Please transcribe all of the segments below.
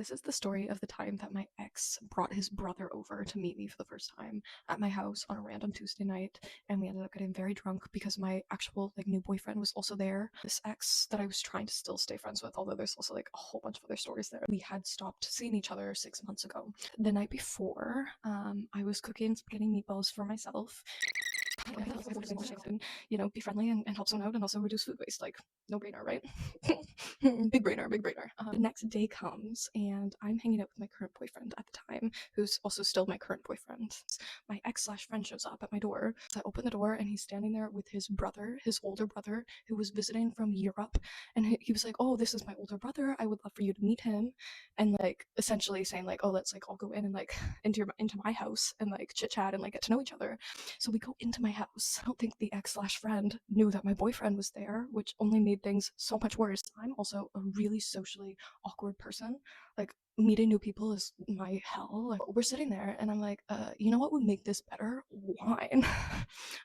This is the story of the time that my ex brought his brother over to meet me for the first time at my house on a random Tuesday night, and we ended up getting very drunk because my actual new boyfriend was also there. This ex that I was trying to still stay friends with, although there's also a whole bunch of other stories there. We had stopped seeing each other 6 months ago. The night before, I was cooking spaghetti meatballs for myself. Be friendly and help someone out and also reduce food waste. No brainer, right? Big brainer, big brainer. The next day comes and I'm hanging out with my current boyfriend at the time, who's also still my current boyfriend. My ex/friend shows up at my door. So I open the door and he's standing there with his brother, his older brother, who was visiting from Europe. And he was like, "Oh, this is my older brother. I would love for you to meet him." And essentially saying "Oh, let's all go in and into my house and chit chat and get to know each other." So we go into my house. I don't think the ex/friend knew that my boyfriend was there, which only made things so much worse. I'm also a really socially awkward person. Meeting new people is my hell. We're sitting there and I'm like, you know what would make this better? Wine.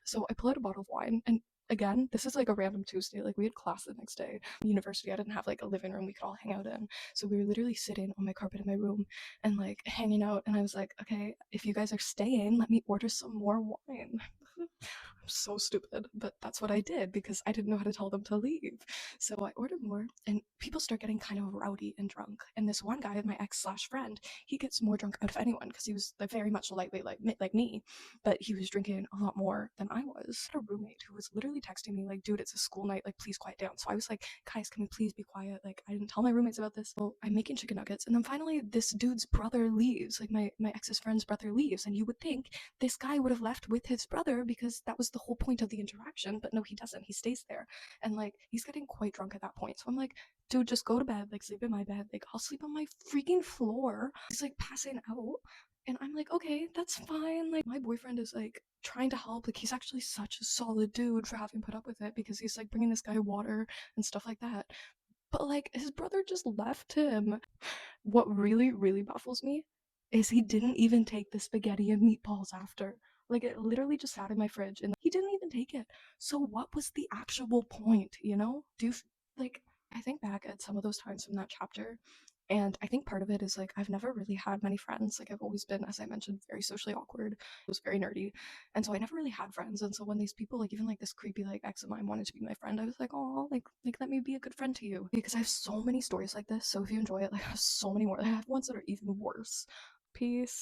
So I pull out a bottle of wine, and again, this is a random Tuesday. We had class the next day. University, I didn't have a living room we could all hang out in. So we were literally sitting on my carpet in my room and hanging out, and I was like, okay, if you guys are staying, let me order some more wine. I'm so stupid, but that's what I did because I didn't know how to tell them to leave. So I ordered more, and people start getting kind of rowdy and drunk. And this one guy, my ex/friend, he gets more drunk out of anyone because he was very much lightweight like me, but he was drinking a lot more than I was. I had a roommate who was literally texting me dude, it's a school night, please quiet down. So I was like, guys, can we please be quiet? I didn't tell my roommates about this. So I'm making chicken nuggets, and then finally this dude's brother leaves. My ex's friend's brother leaves, and you would think this guy would have left with his brother because that was the whole point of the interaction, but no, he doesn't. He stays there, and he's getting quite drunk at that point. So I'm like, dude, just go to bed, sleep in my bed, I'll sleep on my freaking floor. He's passing out, and I'm like, okay, that's fine. My boyfriend is trying to help. He's actually such a solid dude for having put up with it because he's bringing this guy water and stuff like that. But his brother just left him. What really, really baffles me is he didn't even take the spaghetti and meatballs after. It literally just sat in my fridge and he didn't even take it. So what was the actual point, you know? I think back at some of those times from that chapter, and I think part of it is I've never really had many friends. I've always been, as I mentioned, very socially awkward. I was very nerdy. And so I never really had friends. And so when these people, even this creepy ex of mine wanted to be my friend, I was like, oh, let me be a good friend to you. Because I have so many stories like this. So if you enjoy it, I have so many more. I have ones that are even worse. Peace.